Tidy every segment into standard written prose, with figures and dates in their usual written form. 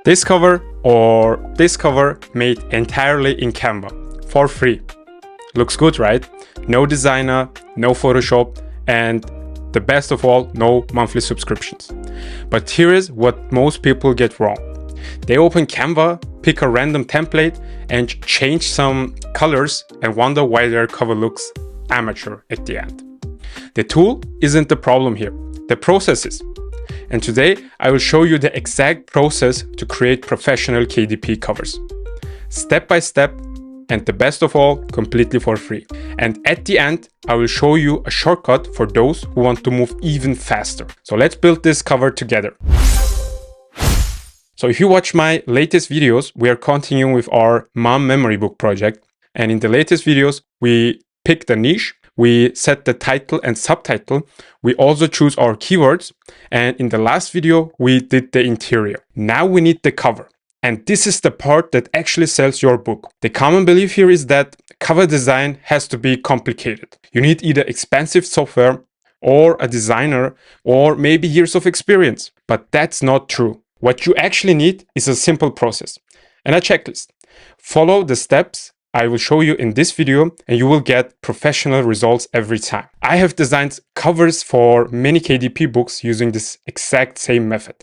This cover or this cover made entirely in Canva for free. Looks good, right? No designer, no Photoshop, and the best of all, no monthly subscriptions. But here is what most people get wrong. They open Canva, pick a random template and change some colors and wonder why their cover looks amateur at the end. The tool isn't the problem here, the process is. And today I will show you the exact process to create professional KDP covers. Step by step, and the best of all, completely for free. And at the end, I will show you a shortcut for those who want to move even faster. So let's build this cover together. So if you watch my latest videos, we are continuing with our mom memory book project. And in the latest videos, we picked a niche, we set the title and subtitle, we also choose our keywords. And in the last video, we did the interior. Now we need the cover. And this is the part that actually sells your book. The common belief here is that cover design has to be complicated. You need either expensive software or a designer or maybe years of experience. But that's not true. What you actually need is a simple process and a checklist. Follow the steps I will show you in this video and you will get professional results every time. I have designed covers for many KDP books using this exact same method.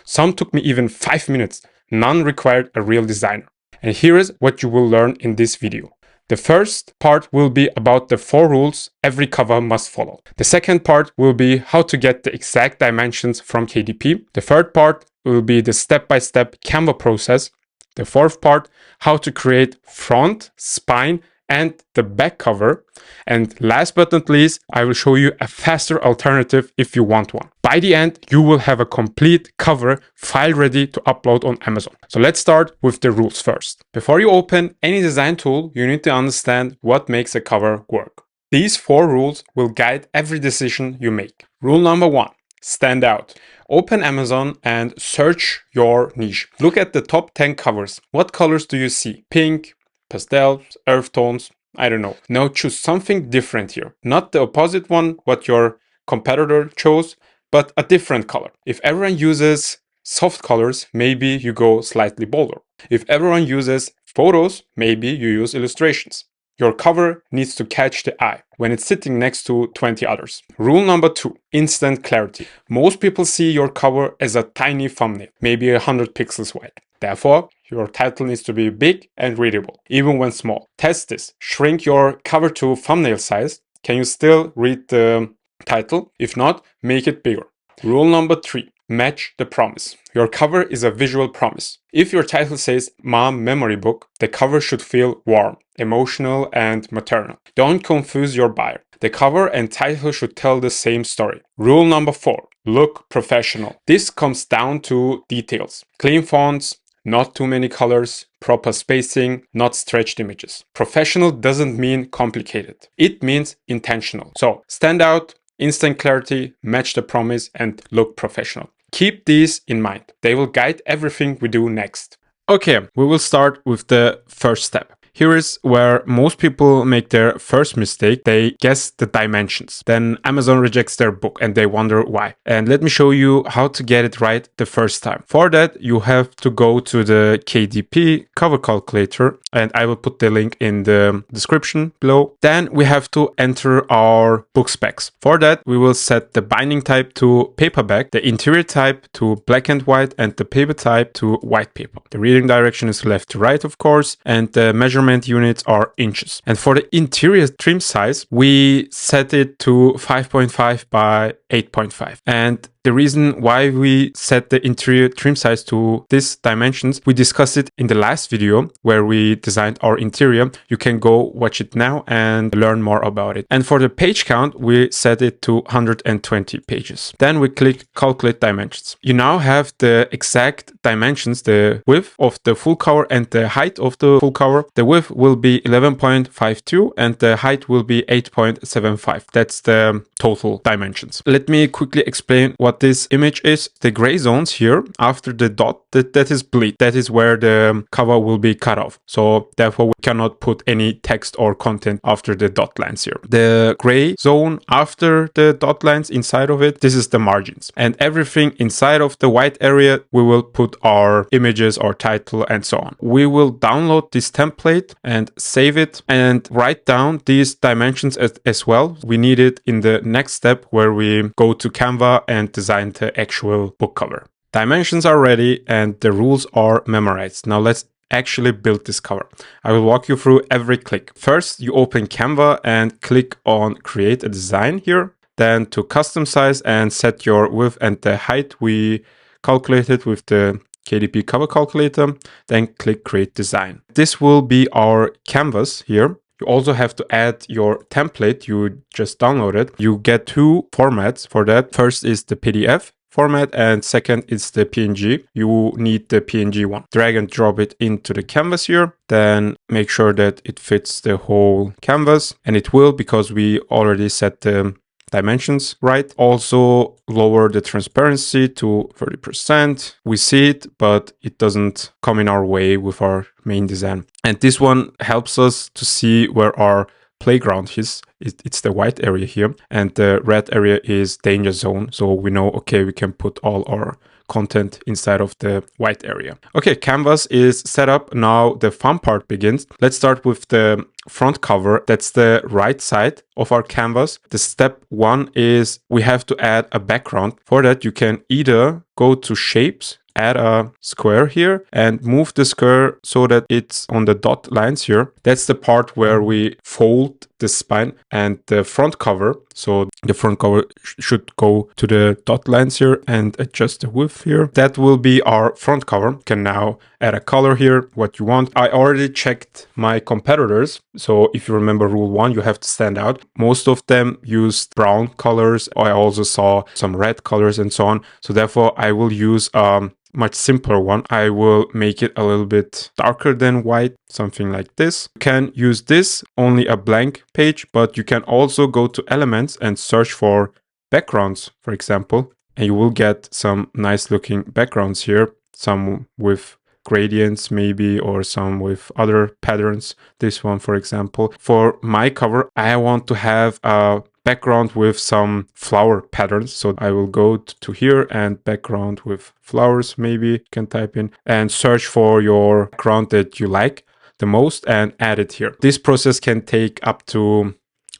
Some took me even 5 minutes. None required a real designer. And here is what you will learn in this video. The first part will be about the 4 rules every cover must follow. The second part will be how to get the exact dimensions from KDP. The third part will be the step-by-step Canva process. The fourth part, how to create front, spine, and the back cover. And last but not least, I will show you a faster alternative if you want one. By the end, you will have a complete cover file ready to upload on Amazon. So let's start with the rules first. Before you open any design tool, you need to understand what makes a cover work. These 4 rules will guide every decision you make. Rule number 1, stand out. Open Amazon and search your niche. Look at the top 10 covers. What colors do you see? Pink, pastels, earth tones, I don't know. Now choose something different here. Not the opposite one, what your competitor chose, but a different color. If everyone uses soft colors, maybe you go slightly bolder. If everyone uses photos, maybe you use illustrations. Your cover needs to catch the eye when it's sitting next to 20 others. Rule number 2, instant clarity. Most people see your cover as a tiny thumbnail, maybe 100 pixels wide. Therefore, your title needs to be big and readable, even when small. Test this. Shrink your cover to thumbnail size. Can you still read the title? If not, make it bigger. Rule number 3, match the promise. Your cover is a visual promise. If your title says Mom Memory Book, the cover should feel warm, emotional, and maternal. Don't confuse your buyer. The cover and title should tell the same story. Rule number 4, look professional. This comes down to details. Clean fonts, not too many colors, proper spacing, not stretched images. Professional doesn't mean complicated. It means intentional. So stand out, instant clarity, match the promise, and look professional. Keep these in mind. They will guide everything we do next. Okay, we will start with the first step. Here is where most people make their first mistake. They guess the dimensions. Then Amazon rejects their book and they wonder why. And let me show you how to get it right the first time. For that, you have to go to the KDP cover calculator and I will put the link in the description below. Then we have to enter our book specs. For that, we will set the binding type to paperback, the interior type to black and white, and the paper type to white paper. The reading direction is left to right, of course, and the measurement units are inches. And for the interior trim size, we set it to 5.5 by 8.5. And the reason why we set the interior trim size to these dimensions, we discussed it in the last video where we designed our interior. You can go watch it now and learn more about it. And for the page count, we set it to 120 pages. Then we click calculate dimensions. You now have the exact dimensions, the width of the full cover and the height of the full cover. The width will be 11.52 and the height will be 8.75. That's the total dimensions. Let me quickly explain what what this image is. The gray zones here after the dot, that is bleed. That is where the cover will be cut off. So therefore we cannot put any text or content after the dot lines here. The gray zone after the dot lines inside of it, this is the margins. And everything inside of the white area, we will put our images, our title, and so on. We will download this template and save it and write down these dimensions as well. We need it in the next step where we go to Canva and design the actual book cover. Dimensions are ready and the rules are memorized. Now let's actually build this cover. I will walk you through every click. First, you open Canva and click on create a design here. Then to custom size and set your width and the height we calculated with the KDP cover calculator. Then click create design. This will be our canvas here. You also have to add your template you just downloaded. You get two formats for that. First is the PDF format and second is the PNG. You need the PNG one. Drag and drop it into the canvas here. Then make sure that it fits the whole canvas, and it will because we already set the dimensions right. Also lower the transparency to 30%. We see it, but it doesn't come in our way with our main design. And this one helps us to see where our playground is. It's the white area here, and the red area is danger zone. So we know, okay, we can put all our content inside of the white area. Okay, canvas is set up. Now the fun part begins. Let's start with the front cover. That's the right side of our canvas. The step one is we have to add a background. For that, you can either go to shapes, add a square here and move the square so that it's on the dot lines here. That's the part where we fold the spine and the front cover. So the front cover should go to the dot lines here and adjust the width here. That will be our front cover. You can now add a color here, what you want. I already checked my competitors. So if you remember rule 1, you have to stand out. Most of them used brown colors. I also saw some red colors and so on. So therefore I will use much simpler one. I will make it a little bit darker than white, something like this. You can use this, only a blank page, but you can also go to elements and search for backgrounds, for example, and you will get some nice looking backgrounds here, some with gradients maybe, or some with other patterns. This one, for example. For my cover, I want to have a background with some flower patterns. So I will go to here and background with flowers, maybe you can type in and search for your background that you like the most and add it here. This process can take up to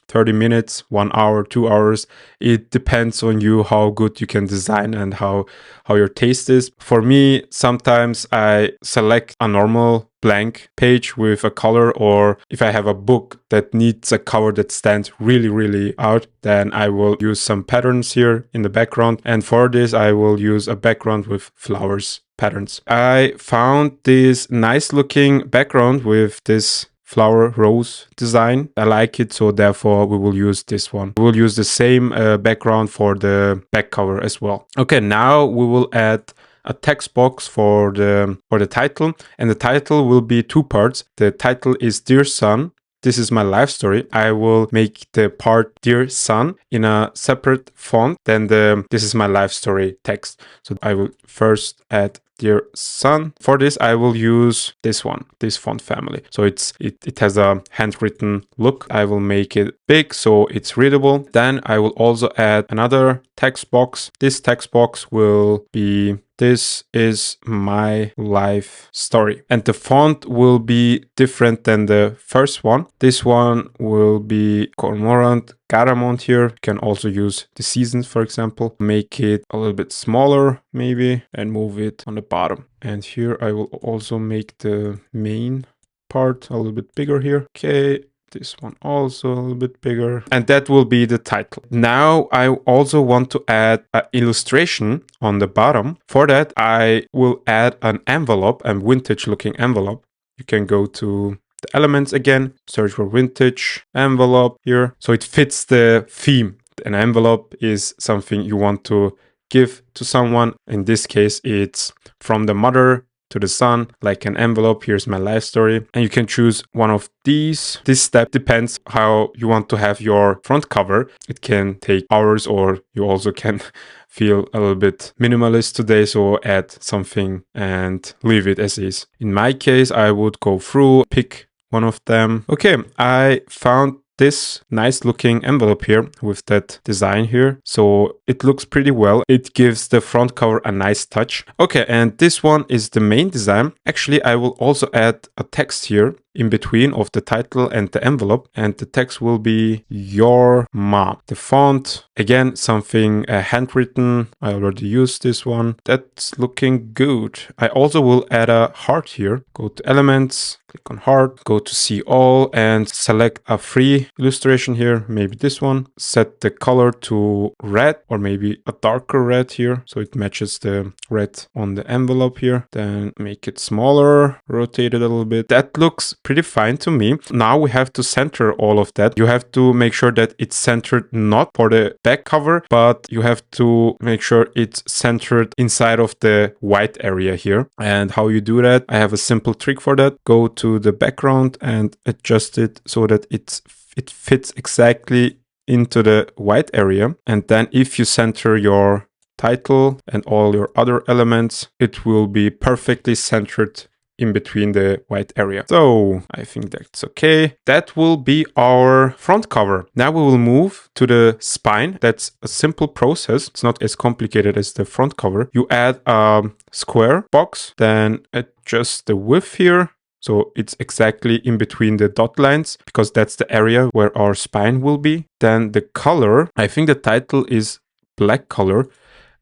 30 minutes, 1 hour, 2 hours. It depends on you how good you can design and how your taste is. For me, sometimes I select a normal blank page with a color, or if I have a book that needs a cover that stands really out, then I will use some patterns here in the background. And for this, I will use a background with flowers patterns. I found this nice looking background with this flower rose design. I like it, so therefore we will use this one. We will use the same background for the back cover as well. Okay, now we will add a text box for the title, and the title will be 2 parts. The title is Dear Son. This is my life story. I will make the part Dear Son in a separate font than the This is my life story text. So I will first add Dear Son. For this, I will use this one, this font family. So it has a handwritten look. I will make it big so it's readable. Then I will also add another text box. This text box will be This is my life story. And the font will be different than the first one. This one will be Cormorant Garamond here. You can also use the seasons, for example. Make it a little bit smaller, maybe, and move it on the bottom. And here I will also make the main part a little bit bigger here. Okay. This one also a little bit bigger. And that will be the title. Now I also want to add an illustration on the bottom. For that, I will add an envelope, a vintage looking envelope. You can go to the elements again, search for vintage envelope here. So it fits the theme. An envelope is something you want to give to someone. In this case, it's from the mother to the sun, like an envelope. Here's my life story. And you can choose one of these. This step depends how you want to have your front cover. It can take hours, or you also can feel a little bit minimalist today, so add something and leave it as is. In my case, I would go through, pick one of them. Okay, I found this nice looking envelope here with that design here. So it looks pretty well. It gives the front cover a nice touch. Okay, and this one is the main design. Actually, I will also add a text here in between of the title and the envelope, and the text will be your mom. The font, again, something handwritten. I already used this one. That's looking good. I also will add a heart here. Go to elements, click on heart, go to see all, and select a free illustration here, maybe this one. Set the color to red, or maybe a darker red here, so it matches the red on the envelope here. Then make it smaller, rotate it a little bit. That looks pretty fine to me. Now we have to center all of that. You have to make sure that it's centered not for the back cover, but you have to make sure it's centered inside of the white area here. And how you do that, I have a simple trick for that. Go to the background and adjust it so that it fits exactly into the white area. And then if you center your title and all your other elements, it will be perfectly centered in between the white area. So I think that's okay. That will be our front cover. Now we will move to the spine. That's a simple process. It's not as complicated as the front cover. You add a square box, then adjust the width here. So it's exactly in between the dot lines, because that's the area where our spine will be. Then the color, I think the title is black color.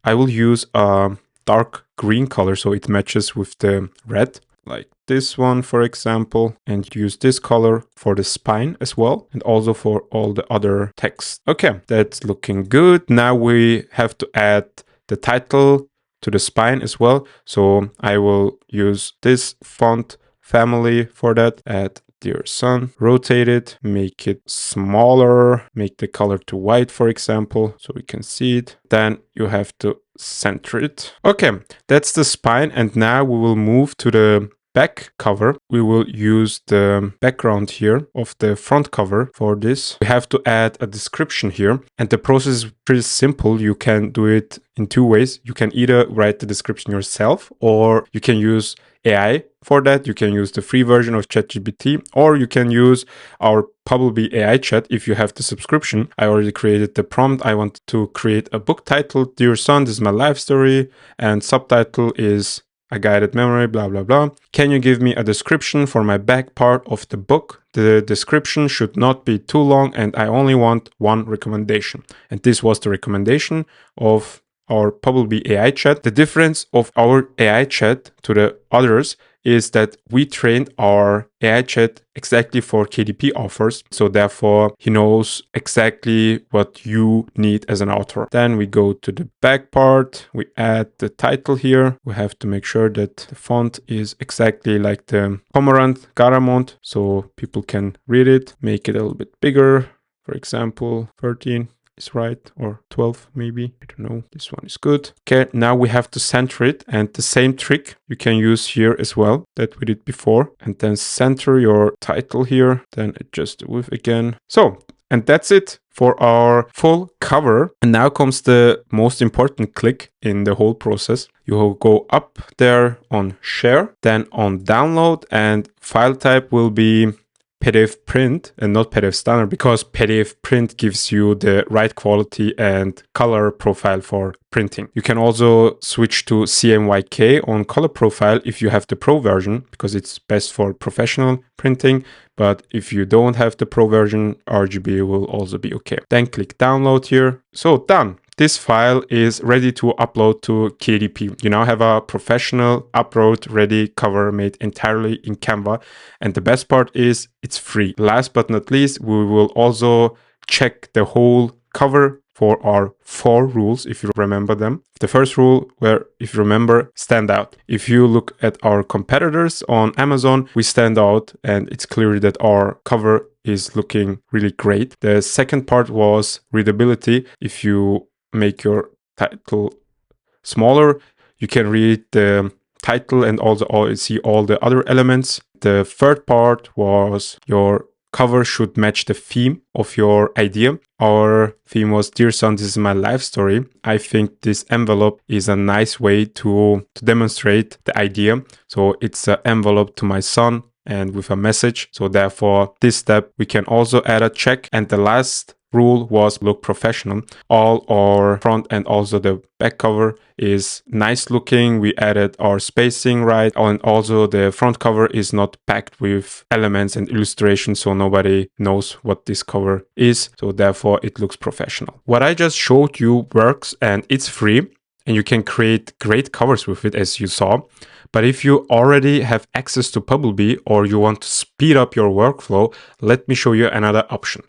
I will use a dark green color so it matches with the red, like this one, for example, and use this color for the spine as well, and also for all the other text. Okay, that's looking good. Now we have to add the title to the spine as well. So I will use this font family for that. Add Dear Son, rotate it, make it smaller, make the color to white, for example, so we can see it. Then you have to center it. Okay, that's the spine. And now we will move to the back cover. We will use the background here of the front cover for this. We have to add a description here, and the process is pretty simple. You can do it in two ways. You can either write the description yourself, or you can use AI for that. You can use the free version of ChatGPT, or you can use our Publbee AI chat if you have the subscription. I already created the prompt. I want to create a book titled Dear Son, this is my life story, and subtitle is a guided memory, blah, blah, blah. Can you give me a description for my back part of the book? The description should not be too long, and I only want one recommendation. And this was the recommendation of our Publbee AI chat. The difference of our AI chat to the others is that we trained our AI chat exactly for KDP offers. So therefore, he knows exactly what you need as an author. Then we go to the back part. We add the title here. We have to make sure that the font is exactly like the Pomerant Garamond, so people can read it. Make it a little bit bigger. For example, 13. Is right, or 12 maybe, I don't know. This one is good. Okay, now we have to center it, and the same trick you can use here as well that we did before. And then center your title here, then adjust the width again. So, and that's it for our full cover. And now comes the most important click in the whole process. You will go up there on share, then on download, and file type will be PDF print and not PDF standard, because PDF print gives you the right quality and color profile for printing. You can also switch to CMYK on color profile if you have the pro version, because it's best for professional printing. But if you don't have the pro version, RGB will also be okay. Then click download here. So done. This file is ready to upload to KDP. You now have a professional upload ready cover made entirely in Canva. And the best part is it's free. Last but not least, we will also check the whole cover for our 4 rules, if you remember them. The first rule, where if you remember, stand out. If you look at our competitors on Amazon, we stand out, and it's clear that our cover is looking really great. The second part was readability. If you make your title smaller, you can read the title and also see all the other elements. The third part was your cover should match the theme of your idea. Our theme was Dear Son, This Is My Life Story. I think this envelope is a nice way to demonstrate the idea. So it's an envelope to my son and with a message. So therefore, this step, we can also add a check. And the last rule was look professional. All our front and also the back cover is nice looking. We added our spacing right, and also the front cover is not packed with elements and illustrations, so nobody knows what this cover is. So therefore it looks professional. What I just showed you works and it's free, and you can create great covers with it, as you saw. But if you already have access to Publbee or you want to speed up your workflow, let me show you another option.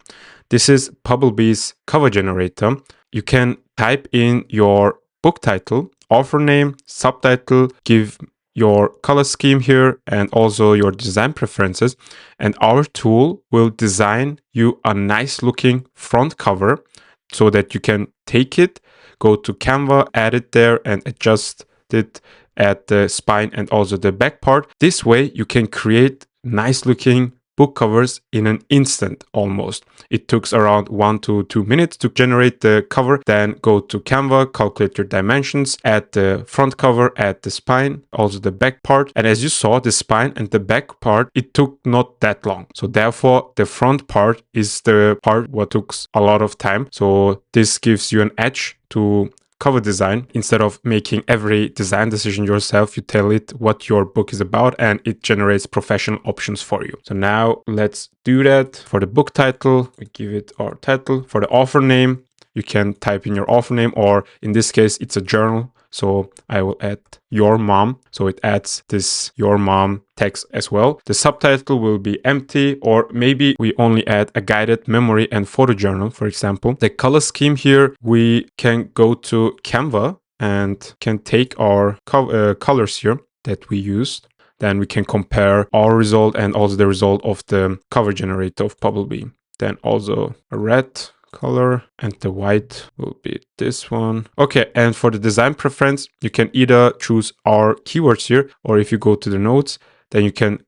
This is Publbee's cover generator. You can type in your book title, author name, subtitle, give your color scheme here and also your design preferences. And our tool will design you a nice looking front cover so that you can take it, go to Canva, add it there and adjust it at the spine and also the back part. This way you can create nice looking book covers in an instant almost. It took around 1 to 2 minutes to generate the cover. Then go to Canva, calculate your dimensions, add the front cover, add the spine, also the back part. And as you saw, the spine and the back part, it took not that long. So therefore, the front part is the part what took a lot of time. So this gives you an edge to cover design. Instead of making every design decision yourself, you tell it what your book is about and it generates professional options for you. So now let's do that. For the book title, we give it our title. For the author name, you can type in your author name, or in this case, it's a journal. So I will add your mom. So it adds this your mom text as well. The subtitle will be empty, or maybe we only add a guided memory and photo journal, for example. The color scheme here, we can go to Canva and can take our colors here that we used. Then we can compare our result and also the result of the cover generator of Publbee. Then also a red color and the white will be this one. Okay, and for the design preference, you can either choose our keywords here, or if you go to the notes, then you can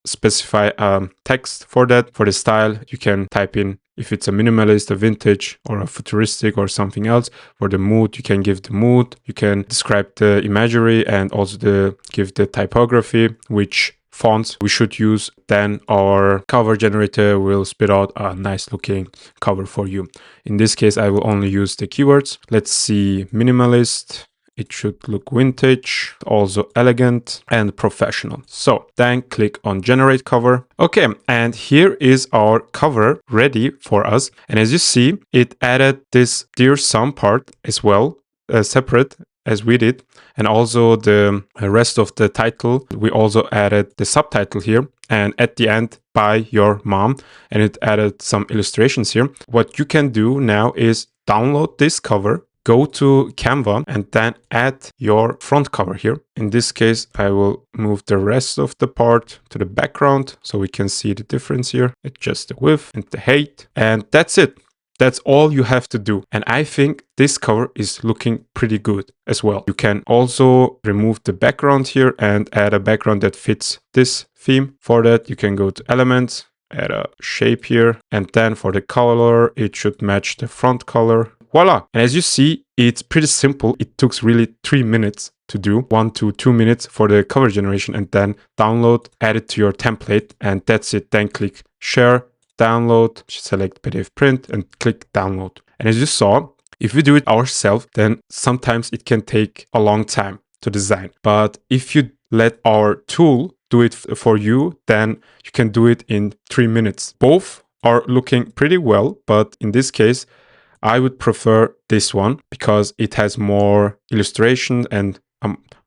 specify text for that. For the style, you can type in if it's a minimalist, a vintage, or a futuristic, or something else. For the mood, you can give the mood. You can describe the imagery and also give the typography, which fonts we should use. Then our cover generator will spit out a nice looking cover for you. In this case, I will only use the keywords. Let's see, minimalist. It should look vintage, also elegant and professional. So then click on generate cover. Okay, and here is our cover ready for us. And as you see, it added this Dear Son part as well, separate as we did. And also the rest of the title, we also added the subtitle here. And at the end, by your mom. And it added some illustrations here. What you can do now is download this cover, go to Canva and then add your front cover here. In this case, I will move the rest of the part to the background so we can see the difference here. Adjust the width and the height. And that's it. That's all you have to do. And I think this cover is looking pretty good as well. You can also remove the background here and add a background that fits this theme. For that, you can go to elements, add a shape here. And then for the color, it should match the front color. Voila. And as you see, it's pretty simple. It took really 3 minutes to do, 1 to 2 minutes for the cover generation, and then download, add it to your template. And that's it. Then click share, download, select PDF print and click download. And as you saw, if we do it ourselves, then sometimes it can take a long time to design. But if you let our tool do it for you, then you can do it in 3 minutes. Both are looking pretty well, but in this case, I would prefer this one because it has more illustration and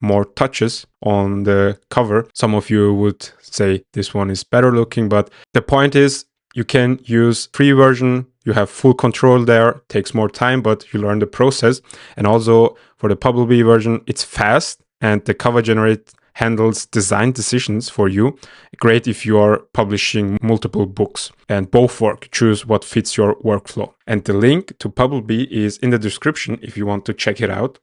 more touches on the cover. Some of you would say this one is better looking, but the point is you can use free version. You have full control there. Takes more time, but you learn the process. And also for the Publbee version, it's fast and the cover generate handles design decisions for you. Great if you are publishing multiple books, and both work. Choose what fits your workflow. And the link to Publbee is in the description if you want to check it out.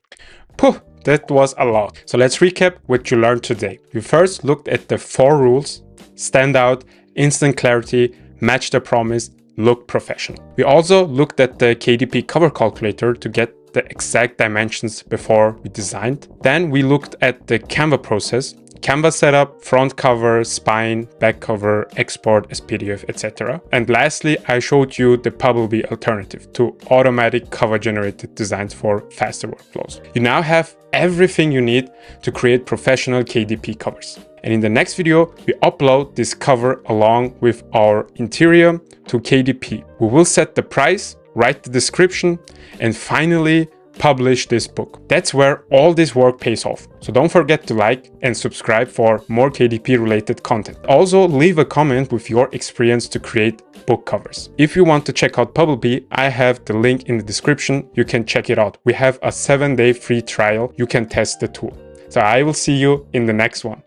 that was a lot. So let's recap what you learned today. We first looked at the 4 rules: stand out, instant clarity, match the promise, look professional. We also looked at the KDP cover calculator to get the exact dimensions before we designed. Then we looked at the Canva process: Canva setup, front cover, spine, back cover, export as PDF, etc. And lastly, I showed you the Publbee alternative to automatic cover generated designs for faster workflows. You now have everything you need to create professional KDP covers. And in the next video, we upload this cover along with our interior to KDP. We will set the price, write the description, and finally publish this book. That's where all this work pays off. So don't forget to like and subscribe for more KDP related content. Also leave a comment with your experience to create book covers. If you want to check out Publbee, I have the link in the description. You can check it out. We have a 7-day free trial. You can test the tool. So I will see you in the next one.